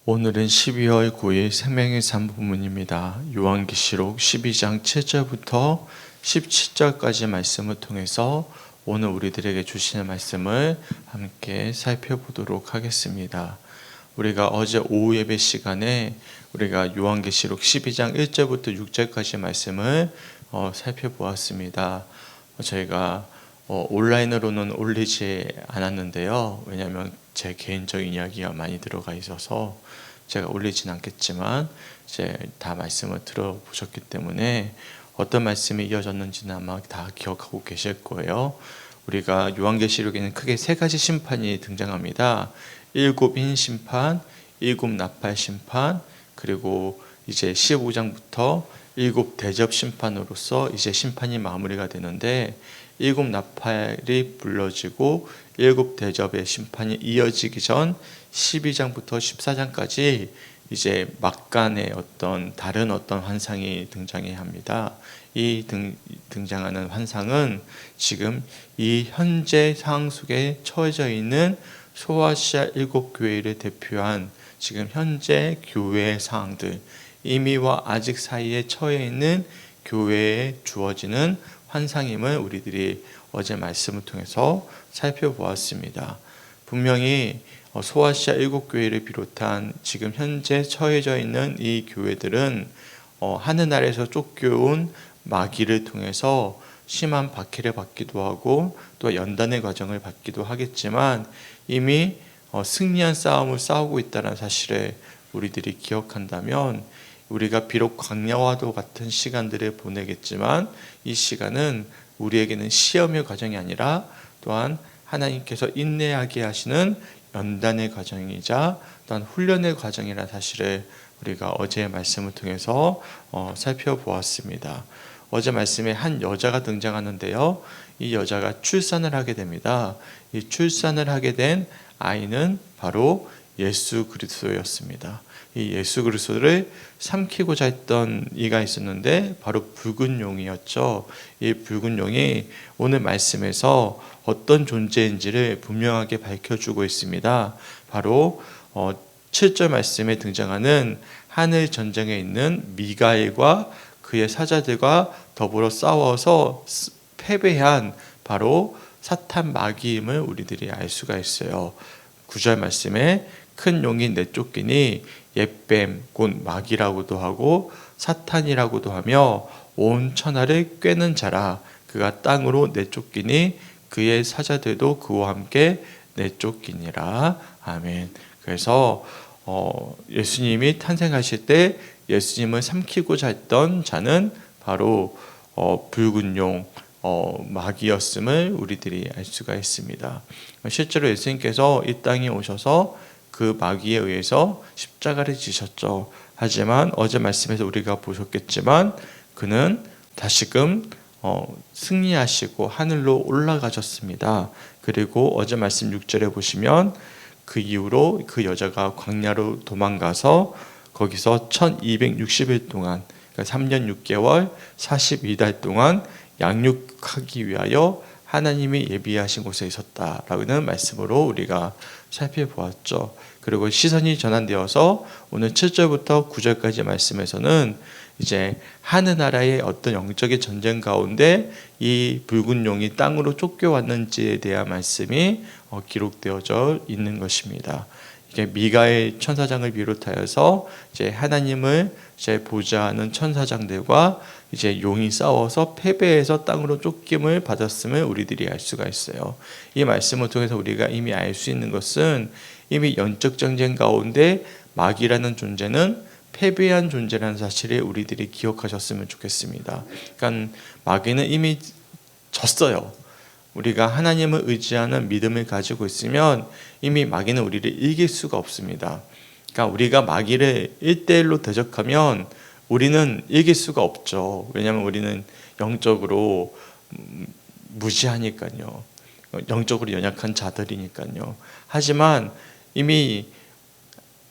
오늘은 12월 9일 생명의 삶 본문입니다. 요한계시록 12장 7절부터 17절까지 말씀을 통해서 오늘 우리들에게 주시는 말씀을 함께 살펴보도록 하겠습니다. 우리가 어제 오후 예배 시간에 우리가 요한계시록 12장 1절부터 6절까지 말씀을 살펴보았습니다. 저희가 온라인으로는 올리지 않았는데요. 왜냐하면 제 개인적인 이야기가 많이 들어가 있어서 제가 올리진 않겠지만 이제 다 말씀을 들어보셨기 때문에 어떤 말씀이 이어졌는지는 아마 다 기억하고 계실 거예요. 우리가 요한계시록에는 크게 세 가지 심판이 등장합니다. 일곱 인 심판, 일곱 나팔 심판, 그리고 이제 15장부터 일곱 대접 심판으로서 이제 심판이 마무리가 되는데, 일곱 나팔이 불러지고 일곱 대접의 심판이 이어지기 전 12장부터 14장까지 이제 막간의 다른 환상이 등장해야 합니다. 이 등장하는 환상은 지금 이 현재 상황 속에 처해져 있는 소아시아 일곱 교회를 대표한 지금 현재 교회의 상황들, 이미와 아직 사이에 처해 있는 교회에 주어지는 환상임을 우리들이 어제 말씀을 통해서 살펴보았습니다. 분명히 소아시아 일곱 교회를 비롯한 지금 현재 처해져 있는 이 교회들은 하늘나라에서 쫓겨온 마귀를 통해서 심한 박해를 받기도 하고 또 연단의 과정을 받기도 하겠지만 이미 승리한 싸움을 싸우고 있다는 사실을 우리들이 기억한다면, 우리가 비록 광야와도 같은 시간들을 보내겠지만 이 시간은 우리에게는 시험의 과정이 아니라 또한 하나님께서 인내하게 하시는 연단의 과정이자 또한 훈련의 과정이라는 사실을 우리가 어제의 말씀을 통해서 살펴보았습니다. 어제 말씀에 한 여자가 등장하는데요, 이 여자가 출산을 하게 됩니다. 이 출산을 하게 된 아이는 바로 예수 그리스도였습니다. 이 예수 그리스도를 삼키고자 했던 이가 있었는데 바로 붉은 용이었죠. 이 붉은 용이 오늘 말씀에서 어떤 존재인지를 분명하게 밝혀주고 있습니다. 바로 7절 말씀에 등장하는 하늘 전쟁에 있는 미가엘과 그의 사자들과 더불어 싸워서 패배한 바로 사탄 마귀임을 우리들이 알 수가 있어요. 9절 말씀에 큰 용이 내쫓기니 옛뱀 곧 마귀라고도 하고 사탄이라고도 하며 온 천하를 꿰는 자라. 그가 땅으로 내쫓기니 그의 사자들도 그와 함께 내쫓기니라. 아멘. 그래서 예수님이 탄생하실 때 예수님을 삼키고자 했던 자는 바로 붉은 용 마귀였음을 우리들이 알 수가 있습니다. 실제로 예수님께서 이 땅에 오셔서 그 마귀에 의해서 십자가를 지셨죠. 하지만 어제 말씀에서 우리가 보셨겠지만 그는 다시금 승리하시고 하늘로 올라가셨습니다. 그리고 어제 말씀 6절에 보시면 그 이후로 그 여자가 광야로 도망가서 거기서 1260일 동안, 그러니까 3년 6개월 42달 동안 양육하기 위하여 하나님이 예비하신 곳에 있었다라는 말씀으로 우리가 살펴보았죠. 그리고 시선이 전환되어서 오늘 7절부터 9절까지 말씀에서는 이제 하늘나라의 어떤 영적인 전쟁 가운데 이 붉은 용이 땅으로 쫓겨왔는지에 대한 말씀이 기록되어져 있는 것입니다. 이게 미가엘 천사장을 비롯하여서 이제 하나님을 이제 보좌하는 천사장들과 이제 용이 싸워서 패배해서 땅으로 쫓김을 받았음을 우리들이 알 수가 있어요. 이 말씀을 통해서 우리가 이미 알 수 있는 것은 이미 영적 전쟁 가운데 마귀라는 존재는 패배한 존재라는 사실을 우리들이 기억하셨으면 좋겠습니다. 그러니까 마귀는 이미 졌어요. 우리가 하나님을 의지하는 믿음을 가지고 있으면 이미 마귀는 우리를 이길 수가 없습니다. 그러니까 우리가 마귀를 1대1로 대적하면 우리는 이길 수가 없죠. 왜냐하면 우리는 영적으로 무지하니까요. 영적으로 연약한 자들이니까요. 하지만 이미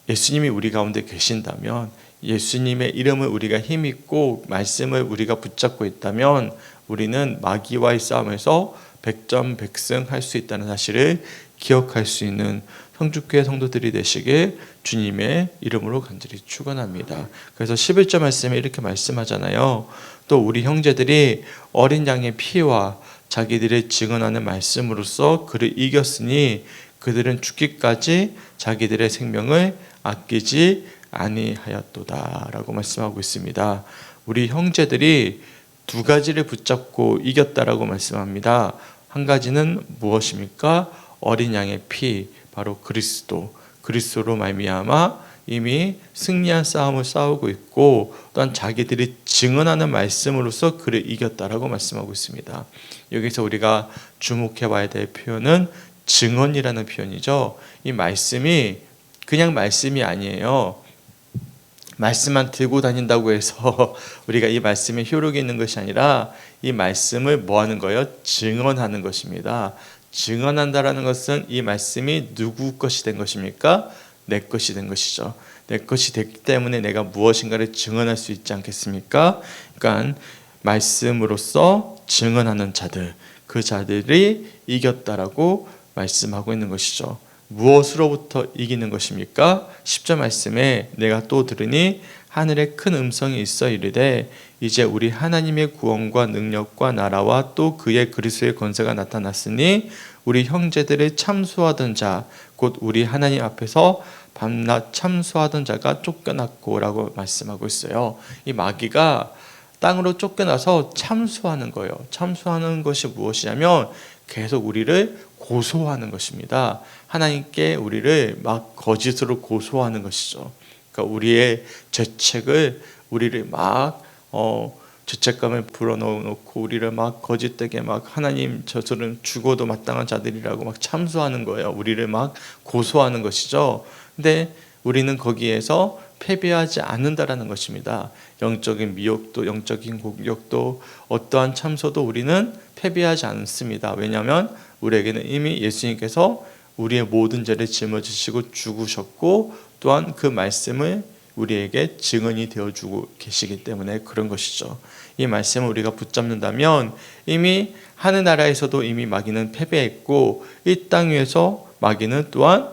예수님이 우리 가운데 계신다면, 예수님의 이름을 우리가 힘있고 말씀을 우리가 붙잡고 있다면 우리는 마귀와의 싸움에서 백전백승 할 수 있다는 사실을 기억할 수 있는 성주교회 성도들이 되시길 주님의 이름으로 간절히 축원합니다. 그래서 11절 말씀에 이렇게 말씀하잖아요. 또 우리 형제들이 어린 양의 피와 자기들의 증언하는 말씀으로써 그를 이겼으니 그들은 죽기까지 자기들의 생명을 아끼지 아니하였도다 라고 말씀하고 있습니다. 우리 형제들이 두 가지를 붙잡고 이겼다라고 말씀합니다. 한 가지는 무엇입니까? 어린 양의 피, 바로 그리스도로 말미암아 이미 승리한 싸움을 싸우고 있고, 또한 자기들이 증언하는 말씀으로써 그를 이겼다라고 말씀하고 있습니다. 여기서 우리가 주목해 봐야 될 표현은 증언이라는 표현이죠. 이 말씀이 그냥 말씀이 아니에요. 말씀만 들고 다닌다고 해서 우리가 이 말씀에 효력이 있는 것이 아니라 이 말씀을 뭐 하는 거예요? 증언하는 것입니다. 증언한다라는 것은 이 말씀이 누구 것이 된 것입니까? 내 것이 된 것이죠. 내 것이 됐기 때문에 내가 무엇인가를 증언할 수 있지 않겠습니까? 그러니까 말씀으로써 증언하는 자들, 그 자들이 이겼다라고 말씀하고 있는 것이죠. 무엇으로부터 이기는 것입니까? 10절 말씀에 내가 또 들으니 하늘에 큰 음성이 있어 이르되 이제 우리 하나님의 구원과 능력과 나라와 또 그의 그리스도의 권세가 나타났으니 우리 형제들을 참수하던 자 곧 우리 하나님 앞에서 밤낮 참수하던 자가 쫓겨났고 라고 말씀하고 있어요. 이 마귀가 땅으로 쫓겨나서 참수하는 거예요. 참수하는 것이 무엇이냐면 계속 우리를 고소하는 것입니다. 하나님께 우리를 막 거짓으로 고소하는 것이죠. 그러니까 우리의 죄책을 우리를 막 죄책감을 불어넣고 우리를 막 거짓되게 막 하나님 저들은 죽어도 마땅한 자들이라고 막 참수하는 거예요. 우리를 막 고소하는 것이죠. 근데 우리는 거기에서 패배하지 않는다라는 것입니다. 영적인 미혹도 영적인 공격도 어떠한 참소도 우리는 패배하지 않습니다. 왜냐하면 우리에게는 이미 예수님께서 우리의 모든 죄를 짊어지시고 죽으셨고 또한 그 말씀을 우리에게 증언이 되어주고 계시기 때문에 그런 것이죠. 이 말씀을 우리가 붙잡는다면 이미 하늘나라에서도 이미 마귀는 패배했고 이 땅 위에서 마귀는 또한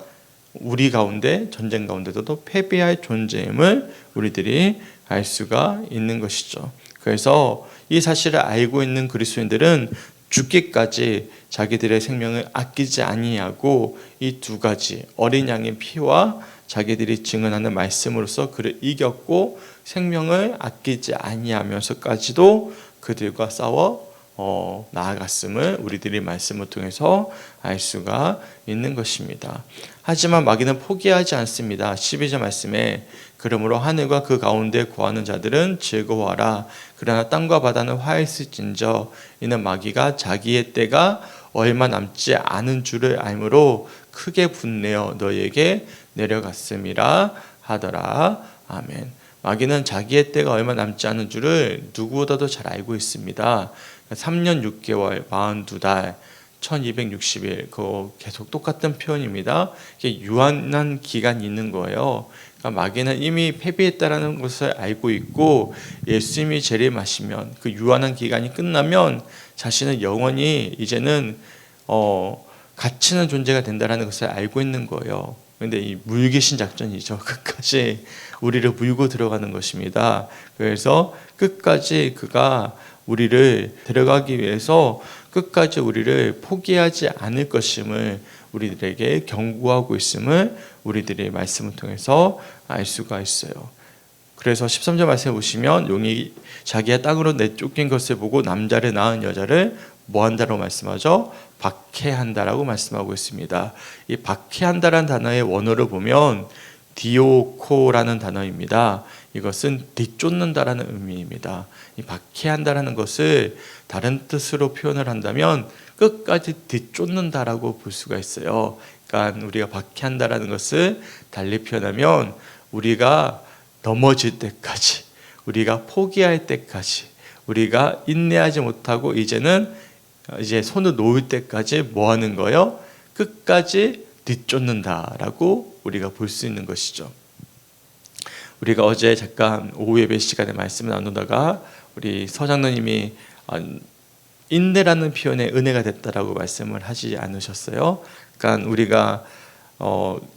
우리 가운데 전쟁 가운데서도 패배할 존재임을 우리들이 알 수가 있는 것이죠. 그래서 이 사실을 알고 있는 그리스도인들은 죽기까지 자기들의 생명을 아끼지 아니하고 이 두 가지 어린 양의 피와 자기들이 증언하는 말씀으로써 그를 이겼고 생명을 아끼지 아니하면서까지도 그들과 싸워 나아갔음을 우리들이 말씀을 통해서 알 수가 있는 것입니다. 하지만 마귀는 포기하지 않습니다. 12절 말씀에 그러므로 하늘과 그 가운데 거하는 자들은 즐거워하라. 그러나 땅과 바다는 화했을진저 이는 마귀가 자기의 때가 얼마 남지 않은 줄을 알므로 크게 분내어 너희에게 내려갔음이라 하더라. 아멘. 마귀는 자기의 때가 얼마 남지 않은 줄을 누구보다도 잘 알고 있습니다. 3년 6개월 42달 1260일 그거 계속 똑같은 표현입니다. 이게 유한한 기간이 있는 거예요. 그러니까 마귀는 이미 패배했다라는 것을 알고 있고 예수님이 재림하시면 그 유한한 기간이 끝나면 자신은 영원히 이제는 갇히는 존재가 된다라는 것을 알고 있는 거예요. 그런데 이 물귀신 작전이죠. 끝까지 우리를 물고 들어가는 것입니다. 그래서 끝까지 그가 우리를 데려가기 위해서 끝까지 우리를 포기하지 않을 것임을 우리들에게 경고하고 있음을 우리들의 말씀을 통해서 알 수가 있어요. 그래서 13절 말씀에 보시면 용이 자기의 땅으로 내쫓긴 것을 보고 남자를 낳은 여자를 뭐한다라고 말씀하죠? 박해한다라고 말씀하고 있습니다. 이 박해한다라는 단어의 원어를 보면 디오코라는 단어입니다. 이것은 뒤쫓는다라는 의미입니다. 이 박해한다라는 것을 다른 뜻으로 표현을 한다면 끝까지 뒤쫓는다라고 볼 수가 있어요. 그러니까 우리가 박해한다라는 것을 달리 표현하면 우리가 넘어질 때까지, 우리가 포기할 때까지, 우리가 인내하지 못하고 이제 손을 놓을 때까지 뭐 하는 거예요? 끝까지 뒤쫓는다라고 우리가 볼 수 있는 것이죠. 우리가 어제 잠깐 오후 예배 시간에 말씀을 나누다가 우리 서장로님이 인내라는 표현에 은혜가 됐다라고 말씀을 하지 않으셨어요? 그러니까 우리가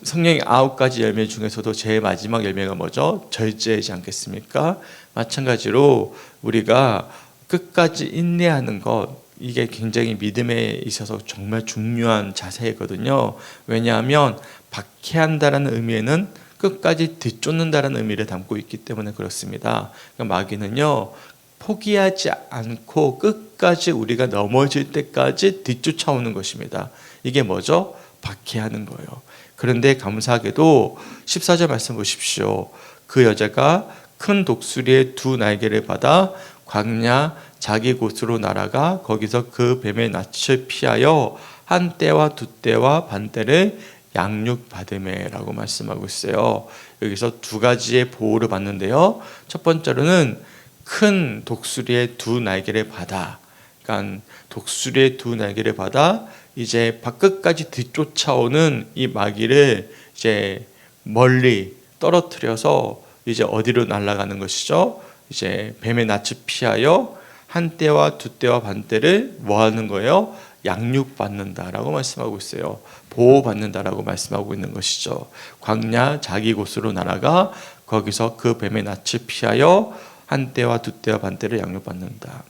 성령의 9가지 열매 중에서도 제일 마지막 열매가 뭐죠? 절제이지 않겠습니까? 마찬가지로 우리가 끝까지 인내하는 것, 이게 굉장히 믿음에 있어서 정말 중요한 자세거든요. 왜냐하면 박해한다라는 의미에는 끝까지 뒤쫓는다라는 의미를 담고 있기 때문에 그렇습니다. 그러니까 마귀는요, 포기하지 않고 끝까지 우리가 넘어질 때까지 뒤쫓아오는 것입니다. 이게 뭐죠? 박해하는 거예요. 그런데 감사하게도 14절 말씀 보십시오. 그 여자가 큰 독수리의 두 날개를 받아 광야 자기 곳으로 날아가 거기서 그 뱀의 낯을 피하여 한 떼와 두 떼와 반 떼를 양육받으매라고 말씀하고 있어요. 여기서 두 가지의 보호를 받는데요. 첫 번째로는 큰 독수리의 두 날개를 받아, 그러니까 독수리의 두 날개를 받아 이제 끝까지 뒤쫓아오는 이 마귀를 이제 멀리 떨어뜨려서 이제 어디로 날아가는 것이죠? 이제 뱀의 낯을 피하여 한 떼와 두 떼와 반 떼를 뭐 하는 거예요? 양육받는다라고 말씀하고 있어요. 보호받는다라고 말씀하고 있는 것이죠. 광야 자기 곳으로 날아가 거기서 그 뱀의 낯을 피하여 한 떼와 두 떼와 반 떼를 양육받는다.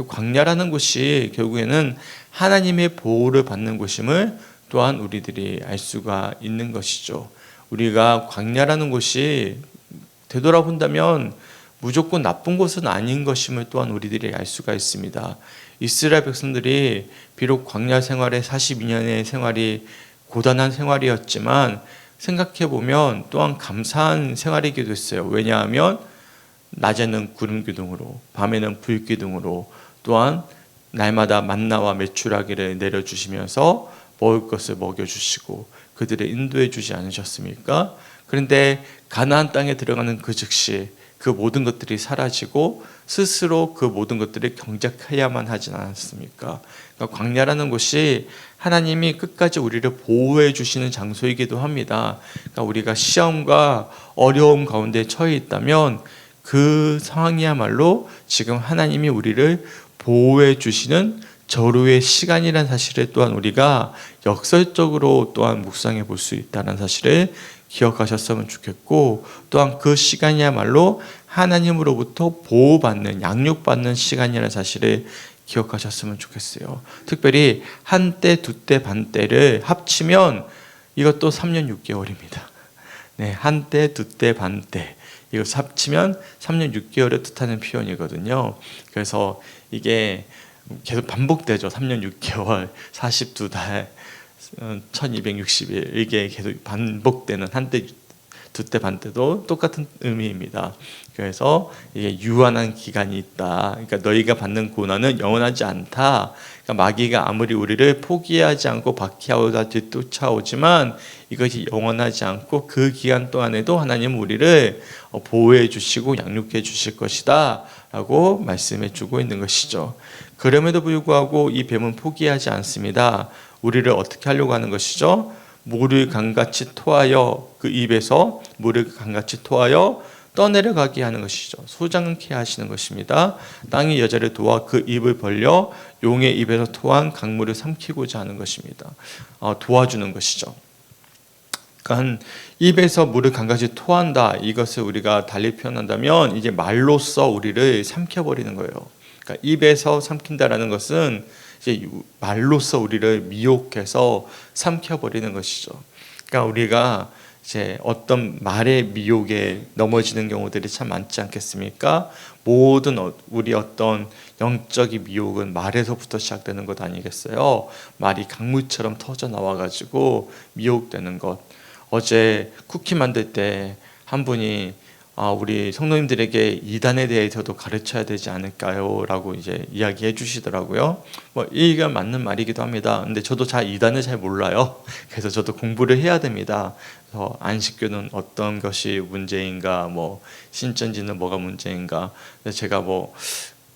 광야라는 곳이 결국에는 하나님의 보호를 받는 곳임을 또한 우리들이 알 수가 있는 것이죠. 우리가 광야라는 곳이 되돌아본다면 무조건 나쁜 곳은 아닌 것임을 또한 우리들이 알 수가 있습니다. 이스라엘 백성들이 비록 광야 생활의 42년의 생활이 고단한 생활이었지만 생각해보면 또한 감사한 생활이기도 했어요. 왜냐하면 낮에는 구름 기둥으로, 밤에는 불 기둥으로, 또한 날마다 만나와 메추라기를 내려주시면서 먹을 것을 먹여주시고 그들을 인도해 주지 않으셨습니까? 그런데 가나안 땅에 들어가는 그 즉시 그 모든 것들이 사라지고 스스로 그 모든 것들을 경작해야만 하진 않았습니까? 그러니까 광야라는 곳이 하나님이 끝까지 우리를 보호해 주시는 장소이기도 합니다. 그러니까 우리가 시험과 어려움 가운데 처해 있다면 그 상황이야말로 지금 하나님이 우리를 보호해 주시는 절호의 시간이라는 사실을 또한 우리가 역설적으로 또한 묵상해 볼 수 있다는 사실을 기억하셨으면 좋겠고, 또한 그 시간이야말로 하나님으로부터 보호받는, 양육받는 시간이라는 사실을 기억하셨으면 좋겠어요. 특별히 한 때, 두 때, 반 때를 합치면 이것도 3년 6개월입니다. 네, 한 때, 두 때, 반 때. 이거 합치면 3년 6개월을 뜻하는 표현이거든요. 그래서 이게 계속 반복되죠. 3년 6개월, 42달, 1260일. 이게 계속 반복되는 한때, 두때, 반때도 똑같은 의미입니다. 그래서 이게 유한한 기간이 있다. 그러니까 너희가 받는 고난은 영원하지 않다. 그러니까 마귀가 아무리 우리를 포기하지 않고 박해하고자 뒤쫓아오지만 이것이 영원하지 않고 그 기간 동안에도 하나님은 우리를 보호해 주시고 양육해 주실 것이다 라고 말씀해 주고 있는 것이죠. 그럼에도 불구하고 이 뱀은 포기하지 않습니다. 우리를 어떻게 하려고 하는 것이죠? 물을 강같이 토하여, 그 입에서 물을 강같이 토하여 떠내려가게 하는 것이죠. 소장케 하시는 것입니다. 땅이 여자를 도와 그 입을 벌려 용의 입에서 토한 강물을 삼키고자 하는 것입니다. 도와주는 것이죠. 그러니까 입에서 물을 강같이 토한다, 이것을 우리가 달리 표현한다면 이제 말로써 우리를 삼켜버리는 거예요. 그러니까 입에서 삼킨다라는 것은 이제 말로써 우리를 미혹해서 삼켜버리는 것이죠. 그러니까 우리가 이제 어떤 말의 미혹에 넘어지는 경우들이 참 많지 않겠습니까? 모든 우리 어떤 영적인 미혹은 말에서부터 시작되는 것 아니겠어요? 말이 강물처럼 터져 나와가지고 미혹되는 것. 어제 쿠키 만들 때 한 분이 우리 성도님들에게 이단에 대해서도 가르쳐야 되지 않을까요? 라고 이제 이야기해 주시더라고요. 이게 맞는 말이기도 합니다. 근데 저도 이단을 잘 몰라요. 그래서 저도 공부를 해야 됩니다. 그래서 안식교는 어떤 것이 문제인가, 신천지는 뭐가 문제인가. 제가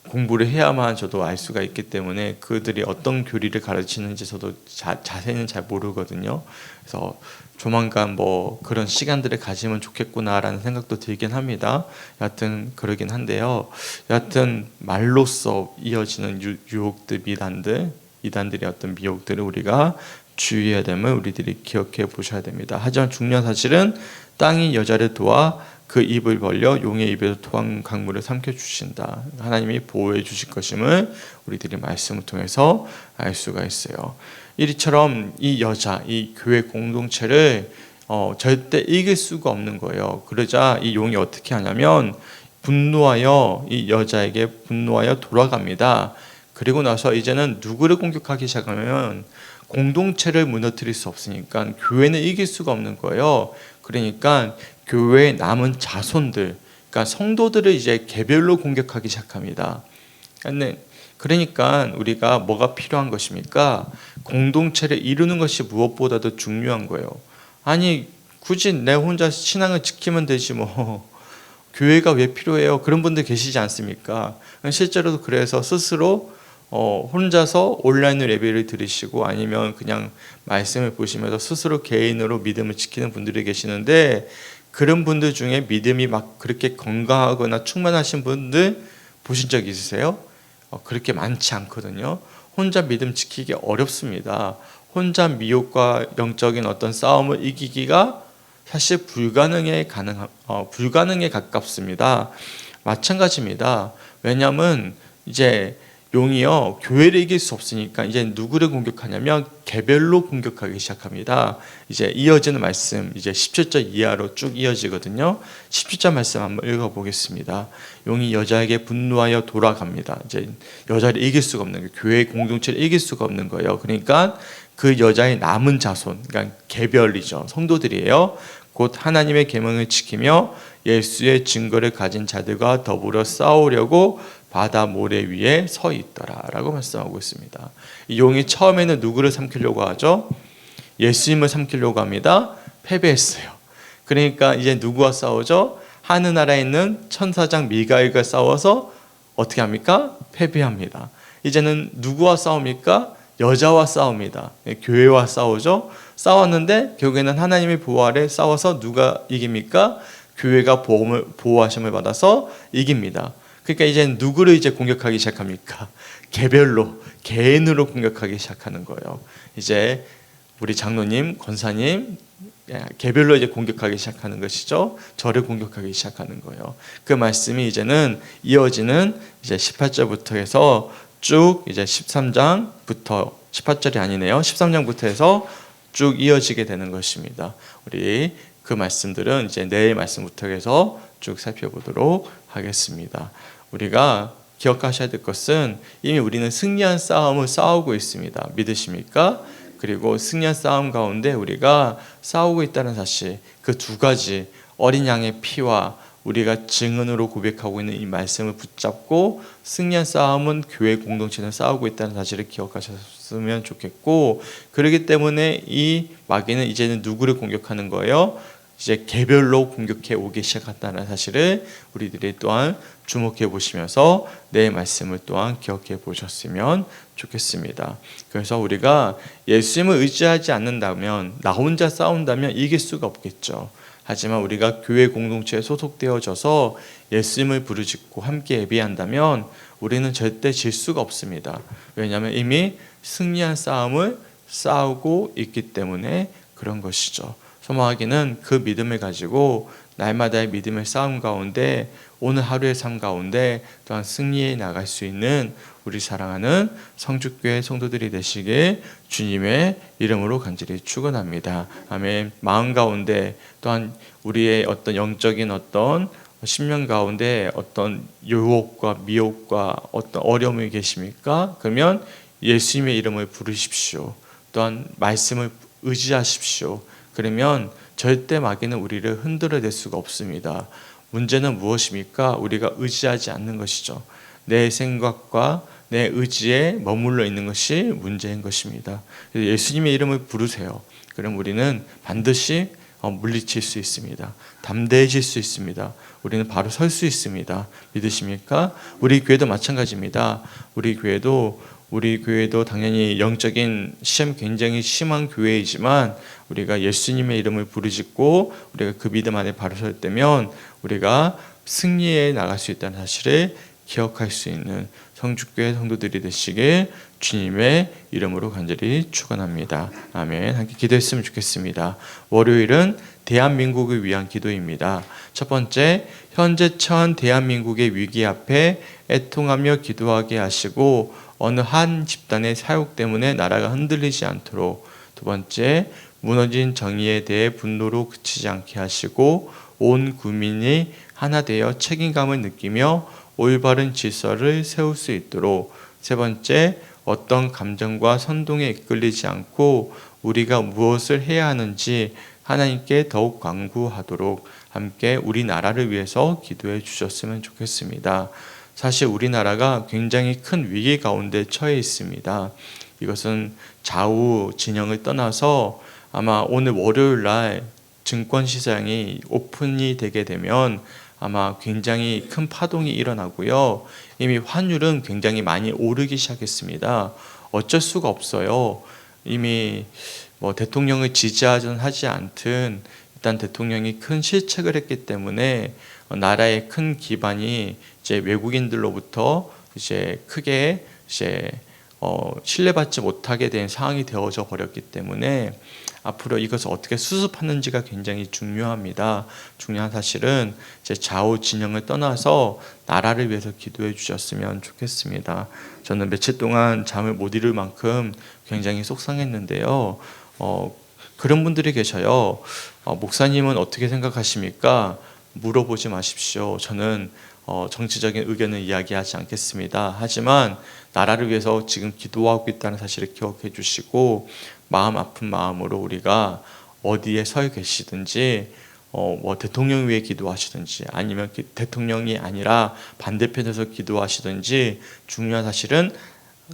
공부를 해야만 저도 알 수가 있기 때문에 그들이 어떤 교리를 가르치는지 저도 자세히는 잘 모르거든요. 그래서 조만간 그런 시간들을 가지면 좋겠구나라는 생각도 들긴 합니다. 여하튼 그러긴 한데요. 여하튼 말로써 이어지는 유혹들, 이단들의 어떤 미혹들을 우리가 주의해야 됨을 우리들이 기억해 보셔야 됩니다. 하지만 중요한 사실은 땅이 여자를 도와 그 입을 벌려 용의 입에서 토한 강물을 삼켜주신다. 하나님이 보호해 주실 것임을 우리들이 말씀을 통해서 알 수가 있어요. 이처럼 이 여자, 이 교회 공동체를 절대 이길 수가 없는 거예요. 그러자 이 용이 어떻게 하냐면 분노하여 이 여자에게 분노하여 돌아갑니다. 그리고 나서 이제는 누구를 공격하기 시작하면 공동체를 무너뜨릴 수 없으니까 교회는 이길 수가 없는 거예요. 그러니까 교회에 남은 자손들, 그러니까 성도들을 이제 개별로 공격하기 시작합니다. 그러니까 우리가 뭐가 필요한 것입니까? 공동체를 이루는 것이 무엇보다도 중요한 거예요. 아니 굳이 내 혼자 신앙을 지키면 되지 뭐 교회가 왜 필요해요? 그런 분들 계시지 않습니까? 실제로도 그래서 스스로 혼자서 온라인으로 예배를 들으시고 아니면 그냥 말씀을 보시면서 스스로 개인으로 믿음을 지키는 분들이 계시는데 그런 분들 중에 믿음이 막 그렇게 건강하거나 충만하신 분들 보신 적 있으세요? 그렇게 많지 않거든요. 혼자 믿음 지키기 어렵습니다. 혼자 미혹과 영적인 어떤 싸움을 이기기가 사실 불가능에 가깝습니다. 마찬가지입니다. 왜냐하면 이제 용이요 교회를 이길 수 없으니까 이제 누구를 공격하냐면 개별로 공격하기 시작합니다. 이제 이어지는 말씀 이제 17절 이하로 쭉 이어지거든요. 17절 말씀 한번 읽어보겠습니다. 용이 여자에게 분노하여 돌아갑니다. 이제 여자를 이길 수가 없는 거예요. 교회 공동체를 이길 수가 없는 거예요. 그러니까 그 여자의 남은 자손, 그러니까 개별이죠. 성도들이에요. 곧 하나님의 계명을 지키며 예수의 증거를 가진 자들과 더불어 싸우려고 바다 모래 위에 서 있더라라고 말씀하고 있습니다. 이 용이 처음에는 누구를 삼키려고 하죠? 예수님을 삼키려고 합니다. 패배했어요. 그러니까 이제 누구와 싸우죠? 하늘나라에 있는 천사장 미가엘과 싸워서 어떻게 합니까? 패배합니다. 이제는 누구와 싸웁니까? 여자와 싸웁니다. 교회와 싸우죠. 싸웠는데 결국에는 하나님의 보호 아래 싸워서 누가 이깁니까? 교회가 보호하심을 받아서 이깁니다. 그러니까 이제 누구를 이제 공격하기 시작합니까? 개별로, 개인으로 공격하기 시작하는 거예요. 이제 우리 장로님, 권사님 개별로 이제 공격하기 시작하는 것이죠. 저를 공격하기 시작하는 거예요. 그 말씀이 이제는 이어지는 이제 18절부터 해서 쭉 이제 13장부터 18절이 아니네요. 13장부터 해서 쭉 이어지게 되는 것입니다. 우리 그 말씀들은 이제 내일 말씀부터 해서 쭉 살펴보도록 하겠습니다. 우리가 기억하셔야 될 것은 이미 우리는 승리한 싸움을 싸우고 있습니다. 믿으십니까? 그리고 승리한 싸움 가운데 우리가 싸우고 있다는 사실, 그 두 가지 어린 양의 피와 우리가 증언으로 고백하고 있는 이 말씀을 붙잡고 승리한 싸움은 교회 공동체는 싸우고 있다는 사실을 기억하셨으면 좋겠고, 그렇기 때문에 이 마귀는 이제는 누구를 공격하는 거예요? 이제 개별로 공격해 오기 시작한다는 사실을 우리들이 또한 주목해 보시면서 내 말씀을 또한 기억해 보셨으면 좋겠습니다. 그래서 우리가 예수님을 의지하지 않는다면, 나 혼자 싸운다면 이길 수가 없겠죠. 하지만 우리가 교회 공동체에 소속되어져서 예수님을 부르짖고 함께 예배한다면 우리는 절대 질 수가 없습니다. 왜냐하면 이미 승리한 싸움을 싸우고 있기 때문에 그런 것이죠. 소망하기는 그 믿음을 가지고 날마다의 믿음의 싸움 가운데, 오늘 하루의 삶 가운데 또한 승리해 나갈 수 있는 우리 사랑하는 성주교회 성도들이 되시길 주님의 이름으로 간절히 축원합니다. 아멘. 마음 가운데 또한 우리의 어떤 영적인 어떤 심령 가운데 어떤 유혹과 미혹과 어떤 어려움이 계십니까? 그러면 예수님의 이름을 부르십시오. 또한 말씀을 의지하십시오. 그러면 절대 마귀는 우리를 흔들어낼 수가 없습니다. 문제는 무엇입니까? 우리가 의지하지 않는 것이죠. 내 생각과 내 의지에 머물러 있는 것이 문제인 것입니다. 예수님의 이름을 부르세요. 그럼 우리는 반드시 물리칠 수 있습니다. 담대해질 수 있습니다. 우리는 바로 설 수 있습니다. 믿으십니까? 우리 교회도 마찬가지입니다. 우리 교회도 당연히 영적인 시험 굉장히 심한 교회이지만 우리가 예수님의 이름을 부르짖고 우리가 그 믿음 안에 바로 설 때면 우리가 승리해 나갈 수 있다는 사실을 기억할 수 있는 성주교회 성도들이 되시길 주님의 이름으로 간절히 축원합니다. 아멘. 함께 기도했으면 좋겠습니다. 월요일은 대한민국을 위한 기도입니다. 첫 번째, 현재 처한 대한민국의 위기 앞에 애통하며 기도하게 하시고 어느 한 집단의 사욕 때문에 나라가 흔들리지 않도록. 두 번째, 무너진 정의에 대해 분노로 그치지 않게 하시고 온 국민이 하나 되어 책임감을 느끼며 올바른 질서를 세울 수 있도록. 세 번째, 어떤 감정과 선동에 이끌리지 않고 우리가 무엇을 해야 하는지 하나님께 더욱 간구하도록 함께 우리나라를 위해서 기도해 주셨으면 좋겠습니다. 사실 우리나라가 굉장히 큰 위기 가운데 처해 있습니다. 이것은 좌우 진영을 떠나서 아마 오늘 월요일 날 증권 시장이 오픈이 되게 되면 아마 굉장히 큰 파동이 일어나고요. 이미 환율은 굉장히 많이 오르기 시작했습니다. 어쩔 수가 없어요. 이미 대통령을 지지하든 하지 않든 일단 대통령이 큰 실책을 했기 때문에 나라의 큰 기반이 이제 외국인들로부터 이제 크게 신뢰받지 못하게 된 상황이 되어져 버렸기 때문에 앞으로 이것을 어떻게 수습하는지가 굉장히 중요합니다. 중요한 사실은 이제 좌우 진영을 떠나서 나라를 위해서 기도해 주셨으면 좋겠습니다. 저는 며칠 동안 잠을 못 이룰 만큼 굉장히 속상했는데요. 그런 분들이 계셔요. 목사님은 어떻게 생각하십니까? 물어보지 마십시오. 저는 정치적인 의견을 이야기하지 않겠습니다. 하지만 나라를 위해서 지금 기도하고 있다는 사실을 기억해 주시고 마음 아픈 마음으로 우리가 어디에 서 계시든지 대통령 위에 기도하시든지 아니면 대통령이 아니라 반대편에서 기도하시든지 중요한 사실은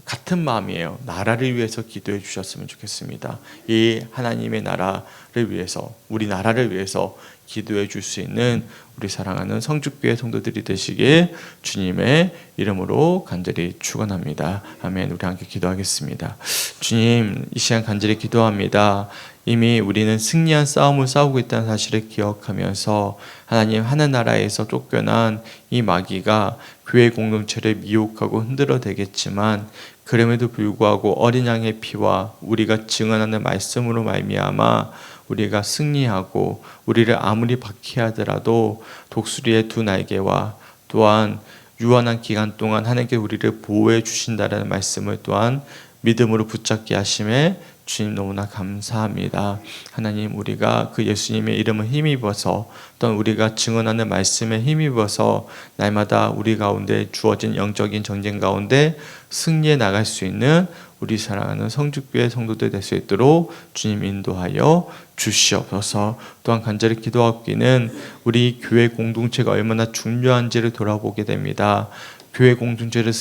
같은 마음이에요. 나라를 위해서 기도해 주셨으면 좋겠습니다. 이 하나님의 나라를 위해서, 우리나라를 위해서 기도해 줄 수 있는 우리 사랑하는 성주교회 성도들이 되시길 주님의 이름으로 간절히 축원합니다. 아멘. 우리 함께 기도하겠습니다. 주님, 이 시간 간절히 기도합니다. 이미 우리는 승리한 싸움을 싸우고 있다는 사실을 기억하면서 하나님 하늘나라에서 쫓겨난 이 마귀가 교회 공동체를 미혹하고 흔들어대겠지만 그럼에도 불구하고 어린 양의 피와 우리가 증언하는 말씀으로 말미암아 우리가 승리하고 우리를 아무리 박해하더라도 독수리의 두 날개와 또한 유한한 기간 동안 하나님께 우리를 보호해 주신다라는 말씀을 또한 믿음으로 붙잡게 하심에 주님 너무나 감사합니다. 하나님, 우리가 그 예수님의 이름을 힘입어서 또한 우리가 증언하는 말씀에 힘입어서 날마다 우리 가운데 주어진 영적인 전쟁 가운데 승리해 나갈 수 있는 우리 사랑하는 성주교회 성도들 될 수 있도록 주님 인도하여 주시옵소서. 또한 간절히 기도하기는 우리 교회 공동체가 얼마나 중요한지를 돌아보게 됩니다. 교회 공동체를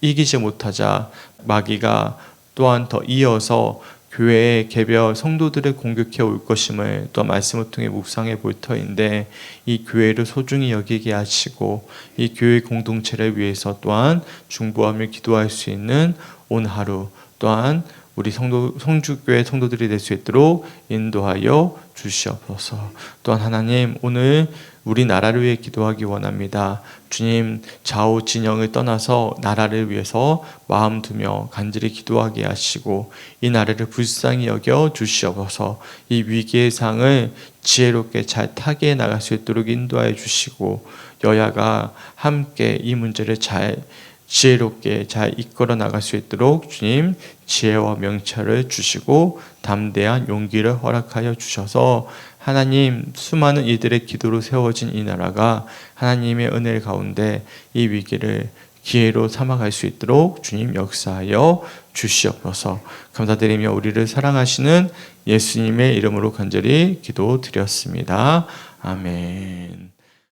이기지 못하자 마귀가 또한 더 이어서 교회의 개별 성도들을 공격해 올 것임을 또 말씀을 통해 묵상해 볼 터인데 이 교회를 소중히 여기게 하시고 이 교회 공동체를 위해서 또한 중보하며 기도할 수 있는 오늘 하루 또한 우리 성주교회 성도들이 될 수 있도록 인도하여 주시옵소서. 또한 하나님, 오늘 우리나라를 위해 기도하기 원합니다. 주님, 좌우 진영을 떠나서 나라를 위해서 마음 두며 간절히 기도하게 하시고 이 나라를 불쌍히 여겨 주시옵소서. 이 위기의 상을 지혜롭게 잘 타개해 나갈 수 있도록 인도하여 주시고 여야가 함께 이 문제를 잘 지혜롭게 잘 이끌어 나갈 수 있도록 주님 지혜와 명철을 주시고 담대한 용기를 허락하여 주셔서 하나님, 수많은 이들의 기도로 세워진 이 나라가 하나님의 은혜 가운데 이 위기를 기회로 삼아갈 수 있도록 주님 역사하여 주시옵소서. 감사드리며 우리를 사랑하시는 예수님의 이름으로 간절히 기도드렸습니다. 아멘.